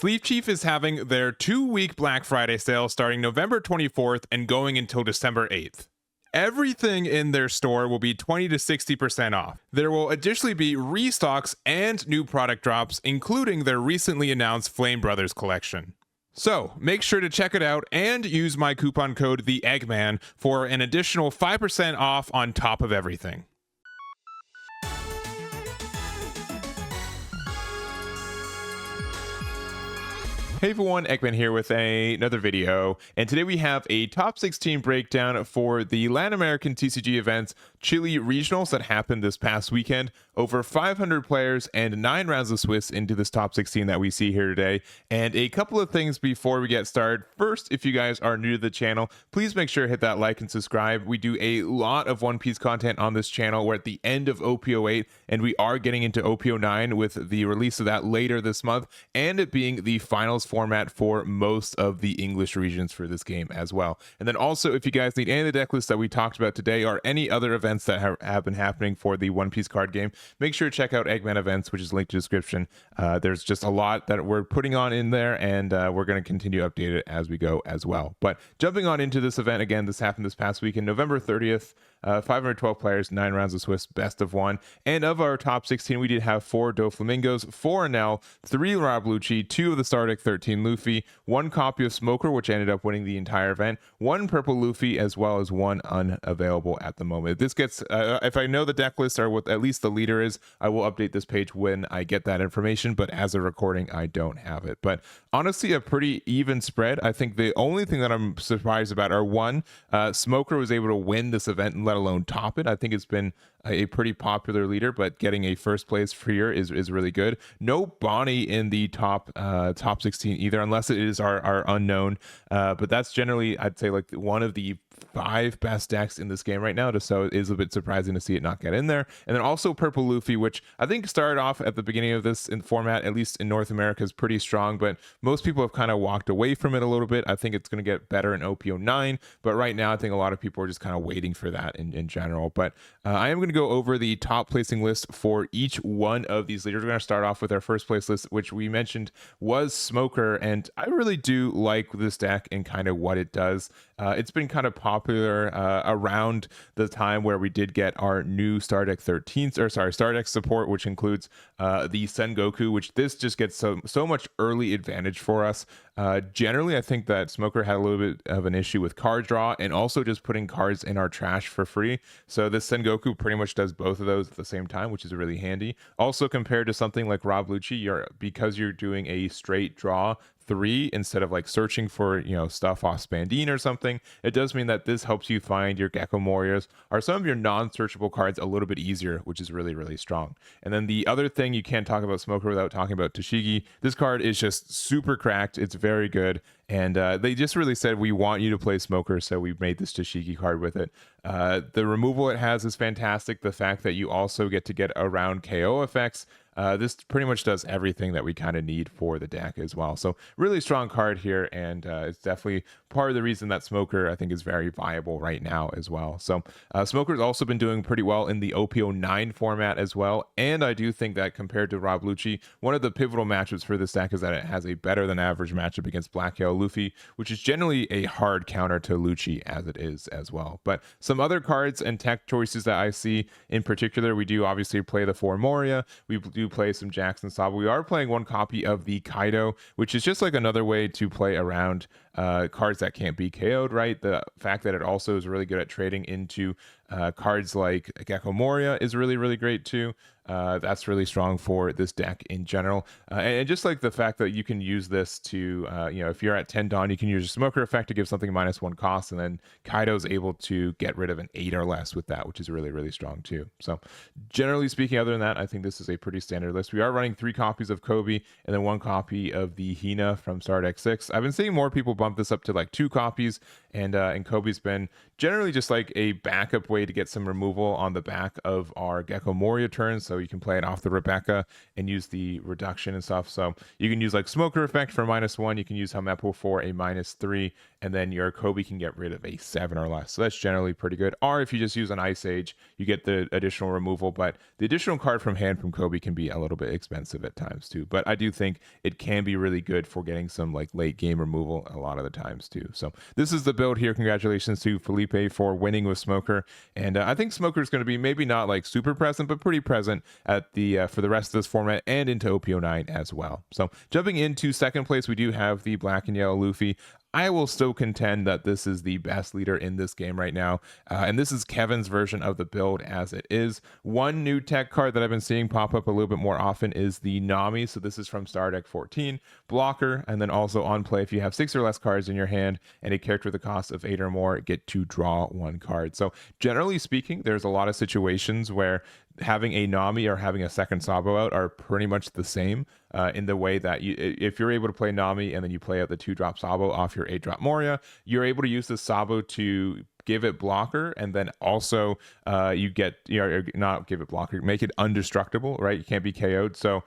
Sleep Chief is having their 2-week Black Friday sale starting November 24th and going until December 8th. Everything in their store will be 20 to 60% off. There will additionally be restocks and new product drops, including their recently announced Flame Brothers collection. So make sure to check it out and use my coupon code The Eggman for an additional 5% off on top of everything. Hey everyone, Eggman here with another video, and today we have a top 16 breakdown for the Latin American TCG events Chile Regionals that happened this past weekend. Over 500 players and 9 rounds of Swiss into this top 16 that we see here today. And a couple of things before we get started. First, if you guys are new to the channel, please make sure to hit that like and subscribe. We do a lot of One Piece content on this channel. We're at the end of OP08 and we are getting into OP09 with the release of that later this month, and it being the finals format for most of the English regions for this game as well. And then also, if you guys need any of the deck lists that we talked about today or any other events that have been happening for the One Piece card game, make sure to check out Eggman Events, which is linked in the description. There's just a lot that we're putting on in there, and we're going to continue to update it as we go as well. But jumping on into this event, again, this happened this past weekend, November 30th. 512 players, 9 rounds of Swiss, best of 1. And of our top 16, we did have 4 Doflamingos, 4 Enel, 3 Lucci, 2 of the Star Deck 13 Luffy, 1 copy of Smoker, which ended up winning the entire event, 1 purple Luffy, as well as 1 unavailable at the moment. This gets, if I know the deck list or what at least the leader is, I will update this page when I get that information, but as a recording, I don't have it. But honestly, a pretty even spread. I think the only thing that I'm surprised about are, 1, Smoker was able to win this event and let alone top it. I think it's been a pretty popular leader, but getting a first place for here is really good. No Bonnie in the top 16 either, unless it is our unknown. But that's generally, I'd say, like one of the 5 best decks in this game right now, so it is a bit surprising to see it not get in there. And then also purple Luffy, which I think started off at the beginning of this in format, at least in North America, is pretty strong, but most people have kind of walked away from it a little bit. I think it's going to get better in OP09, but right now I think a lot of people are just kind of waiting for that in general. But I am going to go over the top placing list for each one of these leaders. We're going to start off with our first place list, which we mentioned was Smoker, and I really do like this deck and kind of what it does. It's been kind of popular around the time where we did get our new Star Deck 13, or sorry, Star Deck support, which includes the Sengoku, which this just gets so much early advantage for us. Generally, I think that Smoker had a little bit of an issue with card draw and also just putting cards in our trash for free. So this Sengoku pretty much does both of those at the same time, which is really handy. Also, compared to something like Lucci, because you're doing a straight draw 3 instead of like searching for stuff off Spandine or something, it does mean that this helps you find your Gecko Morias or some of your non-searchable cards a little bit easier, which is really strong. And then the other thing, you can't talk about Smoker without talking about Tashigi. This card is just super cracked. It's very good, and they just really said, we want you to play Smoker, so we made this Tashigi card with it. The removal it has is fantastic. The fact that you also get to get around KO effects, this pretty much does everything that we kind of need for the deck as well. So really strong card here, and it's definitely part of the reason that Smoker, I think, is very viable right now as well. So Smoker's also been doing pretty well in the OP09 format as well, and I do think that compared to Lucci, one of the pivotal matchups for this deck is that it has a better than average matchup against Black Hail Luffy, which is generally a hard counter to Lucci as it is as well. But some other cards and tech choices that I see in particular, we do obviously play the 4 Moria, we do play some Jackson Saba. We are playing 1 copy of the Kaido, which is just like another way to play around cards that can't be KO'd, right? The fact that it also is really good at trading into cards like Gecko Moria is really great too. That's really strong for this deck in general, and just like the fact that you can use this to if you're at 10 Dawn, you can use a Smoker effect to give something -1 cost, and then Kaido's able to get rid of an 8 or less with that, which is really strong too. So generally speaking, other than that, I think this is a pretty standard list. We are running 3 copies of Kobe and then 1 copy of the Hina from Star Deck 6. I've been seeing more people bump this up to like 2 copies, and Kobe's been generally just like a backup way to get some removal on the back of our Gecko Moria turns, so you can play it off the Rebecca and use the reduction and stuff. So you can use like Smoker Effect for -1, you can use Helmeppo for a -3, and then your Kobe can get rid of a 7 or less. So that's generally pretty good. Or if you just use an Ice Age, you get the additional removal, but the additional card from hand from Kobe can be a little bit expensive at times too. But I do think it can be really good for getting some like late game removal a lot of the times too. So this is the build here. Congratulations to Felipe for winning with Smoker. And I think Smoker is going to be maybe not like super present, but pretty present at the for the rest of this format and into OP09 as well. So jumping into second place, we do have the black and yellow Luffy. I will still contend that this is the best leader in this game right now. And this is Kevin's version of the build as it is. One new tech card that I've been seeing pop up a little bit more often is the Nami. So this is from Star Deck 14, blocker, and then also on play, if you have 6 or less cards in your hand and a character with a cost of 8 or more, get to draw 1 card. So generally speaking, there's a lot of situations where having a Nami or having a second Sabo out are pretty much the same in the way that if you're able to play Nami and then you play out the 2-drop Sabo off your 8-drop Moria, you're able to use the Sabo to give it blocker, and then also you get, not give it blocker, make it undestructible, right? You can't be KO'd. So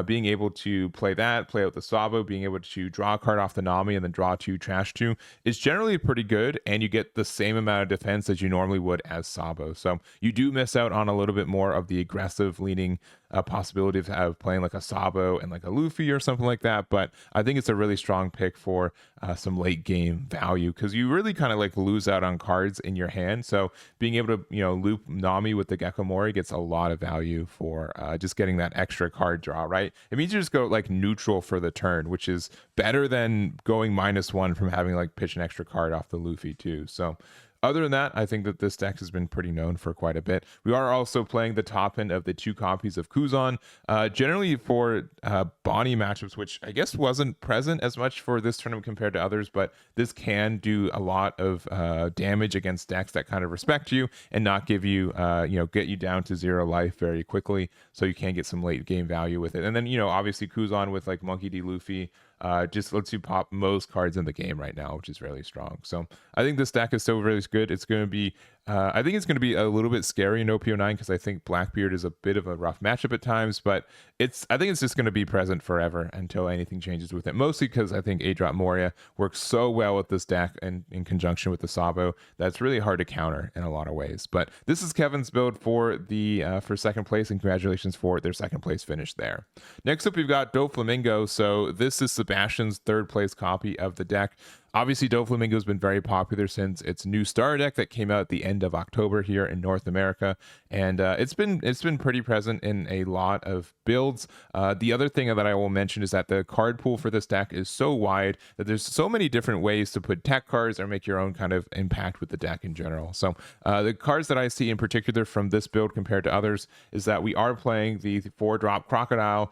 being able to play that, play out the Sabo, being able to draw a card off the Nami and then draw 2, trash 2 is generally pretty good, and you get the same amount of defense as you normally would as Sabo. So you do miss out on a little bit more of the aggressive leaning possibility of playing like a Sabo and like a Luffy or something like that, but I think it's a really strong pick for some late game value, because you really kind of like lose out on cards in your hand. So being able to loop Nami with the Gecko Mori gets a lot of value for just getting that extra card draw, right? It means you just go like neutral for the turn, which is better than going -1 from having like pitch an extra card off the Luffy too. So other than that, I think that this deck has been pretty known for quite a bit. We are also playing the top end of the 2 copies of Kuzan, generally for Bonnie matchups, which I guess wasn't present as much for this tournament compared to others, but this can do a lot of damage against decks that kind of respect you and not give you, get you down to 0 life very quickly, so you can get some late game value with it. And then, obviously Kuzan with like Monkey.D.Luffy, just lets you pop most cards in the game right now, which is really strong. So I think this deck is still really good. It's going to be, I think it's going to be a little bit scary in OP09, because I think Blackbeard is a bit of a rough matchup at times, but I think it's just going to be present forever until anything changes with it. Mostly because I think 8-drop Moria works so well with this deck and in conjunction with the Sabo that's really hard to counter in a lot of ways. But this is Kevin's build for the for second place, and congratulations for their second place finish there. Next up, we've got Doflamingo. So this is Sebastian's third place copy of the deck. Obviously, Doflamingo has been very popular since its new star deck that came out at the end of October here in North America, and it's been pretty present in a lot of builds. The other thing that I will mention is that the card pool for this deck is so wide that there's so many different ways to put tech cards or make your own kind of impact with the deck in general. So the cards that I see in particular from this build compared to others is that we are playing the 4-drop Crocodile.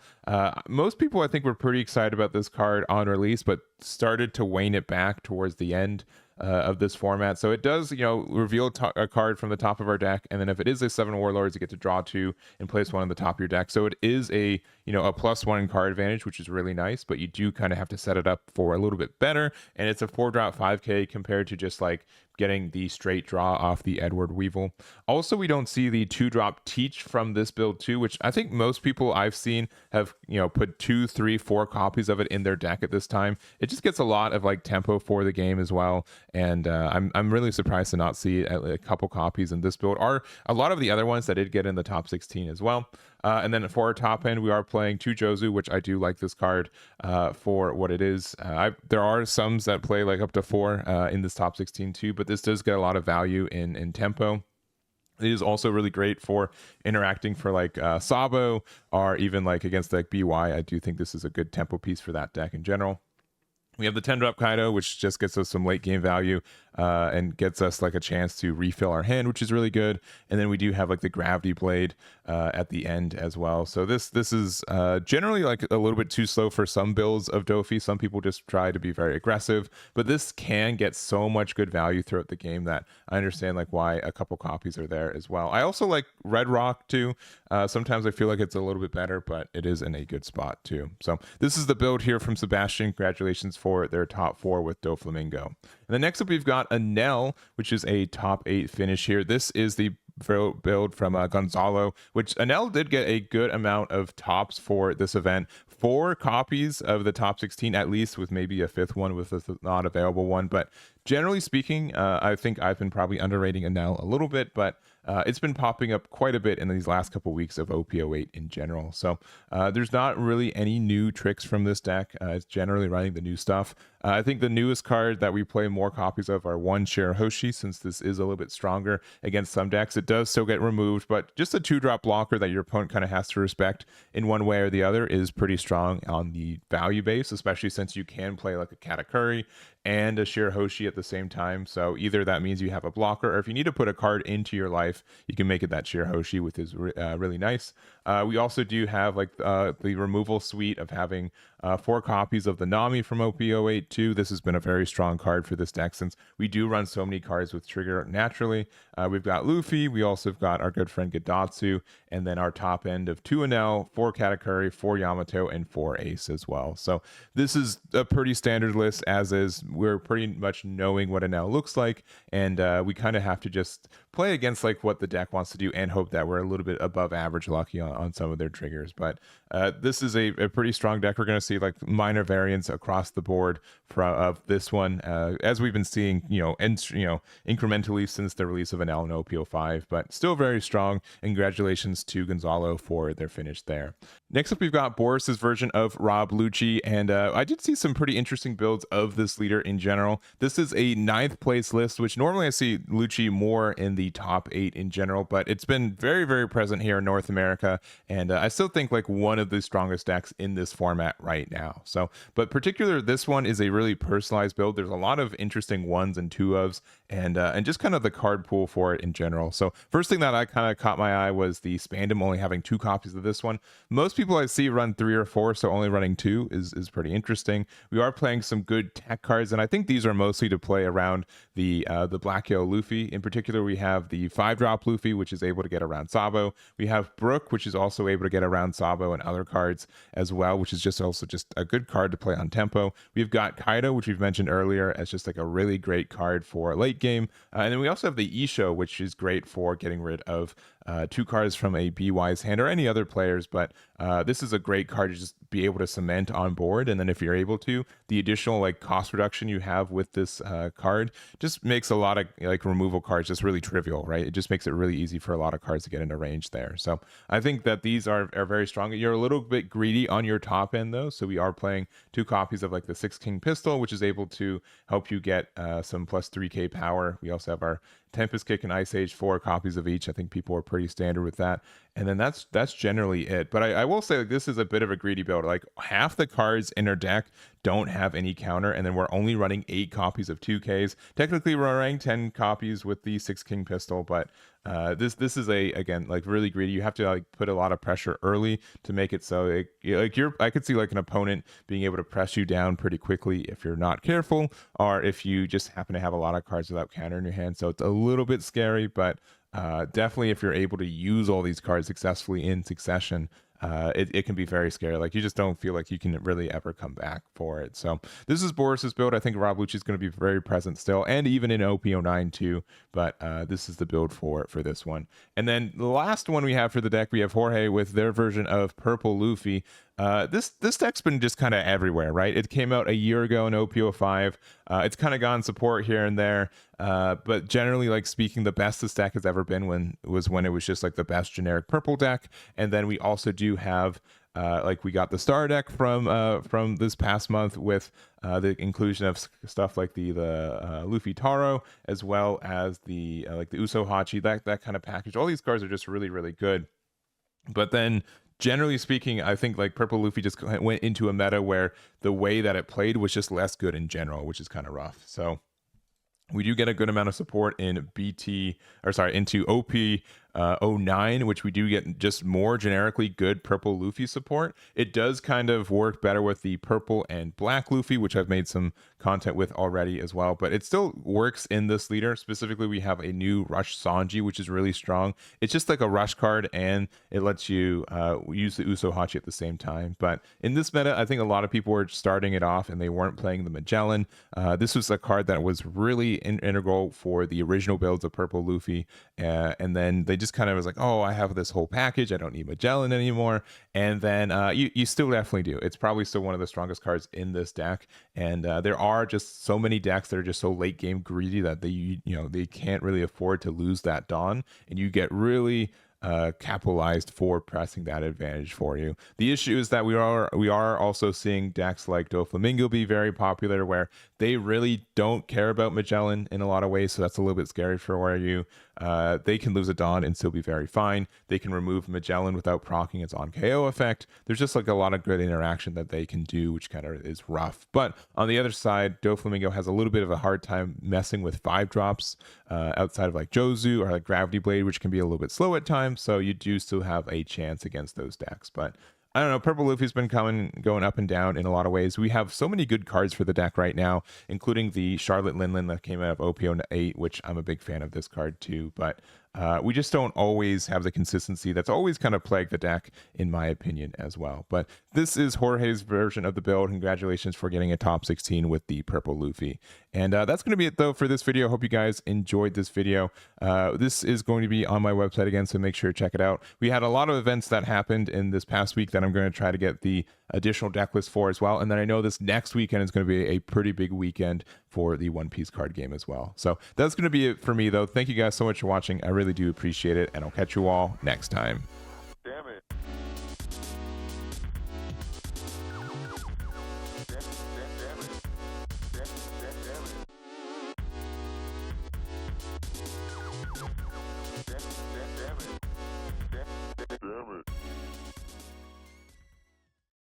Most people, I think, were pretty excited about this card on release, but started to wane it back towards the end of this format. So it does, reveal a card from the top of our deck, and then if it is a 7 Warlords, you get to draw 2 and place 1 on the top of your deck. So it is a +1 card advantage, which is really nice, but you do kind of have to set it up for a little bit better, and it's a 4-drop 5k compared to just like getting the straight draw off the Edward Weevil. Also, we don't see the 2-drop Teach from this build too, which I think most people I've seen have, put 2, 3, 4 copies of it in their deck at this time. It just gets a lot of like tempo for the game as well, and I'm really surprised to not see a couple copies in this build, or a lot of the other ones that did get in the top 16 as well. And then for our top end, we are playing 2 Jozu, which I do like this card for what it is. There are some that play like up to 4 in this top 16 too, but this does get a lot of value in tempo. It is also really great for interacting for like Sabo, or even like against like BY. I do think this is a good tempo piece for that deck in general. We have the 10-drop Kaido, which just gets us some late game value and gets us like a chance to refill our hand, which is really good. And then we do have like the Gravity Blade at the end as well. So this is generally like a little bit too slow for some builds of Dofi. Some people just try to be very aggressive, but this can get so much good value throughout the game that I understand like why a couple copies are there as well. I also like Red Rock too. Sometimes I feel like it's a little bit better, but it is in a good spot too. So this is the build here from Sebastian. Congratulations for their top 4 with Doflamingo. And then next up, we've got got Enel, which is a top 8 finish here. This is the build from Gonzalo, which Enel did get a good amount of tops for this event. 4 copies of the top 16 at least, with maybe a 5th one with a not available one. But generally speaking, I think I've been probably underrating Enel a little bit, but it's been popping up quite a bit in these last couple weeks of OP08 in general. So there's not really any new tricks from this deck. It's generally running the new stuff. I think the newest card that we play more copies of are one Shirahoshi, since this is a little bit stronger against some decks. It does still get removed, but just a 2-drop blocker that your opponent kind of has to respect in one way or the other is pretty strong on the value base, especially since you can play like a Katakuri and a Shirahoshi at the same time. So either that means you have a blocker, or if you need to put a card into your life, you can make it that Shirahoshi, which is really nice. We also do have like the removal suite of having 4 copies of the Nami from OP08.5. This has been a very strong card for this deck, since we do run so many cards with trigger naturally. We've got Luffy, we also have got our good friend Gadatsu, and then our top end of 2 Enel, 4 Katakuri, 4 Yamato, and 4 Ace as well. So this is a pretty standard list, as is. We're pretty much knowing what Enel looks like, and we kind of have to just play against like what the deck wants to do and hope that we're a little bit above average lucky on some of their triggers. But this is a pretty strong deck. We're going to see like minor variants across the board of this one, as we've been seeing, incrementally since the release of Enel and OP05, but still very strong. Congratulations to Gonzalo for their finish there. Next up, we've got Boris's version of Rob Lucci, and I did see some pretty interesting builds of this leader in general. This is a 9th place list, which normally I see Lucci more in the top 8 in general, but it's been very, very present here in North America, and I still think like one of the strongest decks in this format right now. So, but particular, this one is a really personalized build. There's a lot of interesting 1s and 2-ofs, and just kind of the card pool for it in general. So first thing that I kind of caught my eye was the Spandam only having 2 copies of this one. Most people I see run 3 or 4, so only running 2 is pretty interesting. We are playing some good tech cards, and I think these are mostly to play around the Black Yellow Luffy. In particular, we have the 5-drop Luffy, which is able to get around Sabo. We have Brook, which is also able to get around Sabo and other cards as well, which is just also just a good card to play on tempo. We've got Kaido, which we've mentioned earlier, as just like a really great card for late game. And then we also have the Isho, which is great for getting rid of 2 cards from a B-Wise hand or any other players, but this is a great card to just be able to cement on board. And then if you're able to, the additional like cost reduction you have with this card just makes a lot of like removal cards just really trivial, right? It just makes it really easy for a lot of cards to get into range there. So I think that these are very strong. You're a little bit greedy on your top end though, so we are playing 2 copies of like the 6 King pistol, which is able to help you get some plus 3k power. We also have our Tempest Kick and Ice Age, 4 copies of each. I think people are pretty standard with that. And then that's generally it. But I will say, like, this is a bit of a greedy build. Like, half the cards in our deck don't have any counter, and then we're only running 8 copies of 2Ks. Technically, we're running 10 copies with the 6 King pistol, but this is again like really greedy. You have to like put a lot of pressure early to make it so I could see like an opponent being able to press you down pretty quickly if you're not careful, or if you just happen to have a lot of cards without counter in your hand. So it's a little bit scary, but definitely if you're able to use all these cards successfully in succession, it can be very scary. Like, you just don't feel like you can really ever come back for it. So this is Boris's build. I think Rob Lucci is going to be very present still, and even in OP09 too. But this is the build for this one. And then the last one we have for the deck, we have Jorge with their version of Purple Luffy. This deck's been just kind of everywhere, right? It came out a year ago in OP05. It's kind of gone support here and there, but generally, like speaking, the best this deck has ever been when it was just like the best generic purple deck. And then we also do have like we got the star deck from this past month with the inclusion of stuff like the Luffy Taro, as well as the like the Uso Hachi, that kind of package. All these cards are just really, really good. But then, generally speaking, I think like Purple Luffy just went into a meta where the way that it played was just less good in general, which is kind of rough. So we do get a good amount of support in into OP OP09, which we do get just more generically good purple Luffy support. It does kind of work better with the purple and black Luffy, which I've made some content with already as well, but it still works in this leader. Specifically, we have a new Rush Sanji, which is really strong. It's just like a rush card, and it lets you use the Uso Hachi at the same time. But in this meta, I think a lot of people were starting it off and they weren't playing the Magellan. This was a card that was really integral for the original builds of purple Luffy, and then they just kind of was like, oh, I have this whole package, I don't need Magellan anymore. And then you still definitely do. It's probably still one of the strongest cards in this deck, and there are just so many decks that are just so late game greedy that they can't really afford to lose that Dawn, and you get really capitalized for pressing that advantage for you. The issue is that we are also seeing decks like Doflamingo be very popular, where they really don't care about Magellan in a lot of ways, so that's a little bit scary for you. They can lose a Dawn and still be very fine. They can remove Magellan without proccing its on KO effect. There's just like a lot of good interaction that they can do, which kind of is rough. But on the other side, Doflamingo has a little bit of a hard time messing with 5-drops outside of like Jozu or like Gravity Blade, which can be a little bit slow at times. So you do still have a chance against those decks. But I don't know, purple Luffy's been going up and down in a lot of ways. We have so many good cards for the deck right now, including the Charlotte Linlin that came out of OP08, which I'm a big fan of this card too. But we just don't always have the consistency that's always kind of plagued the deck, in my opinion, as well. But this is Jorge's version of the build. Congratulations for getting a top 16 with the purple Luffy. And that's going to be it, though, for this video. Hope you guys enjoyed this video. This is going to be on my website again, so make sure to check it out. We had a lot of events that happened in this past week that I'm going to try to get the additional deck list for as well. And then I know this next weekend is going to be a pretty big weekend for the One Piece card game as well. So that's going to be it for me, though. Thank you guys so much for watching. I really do appreciate it, and I'll catch you all next time.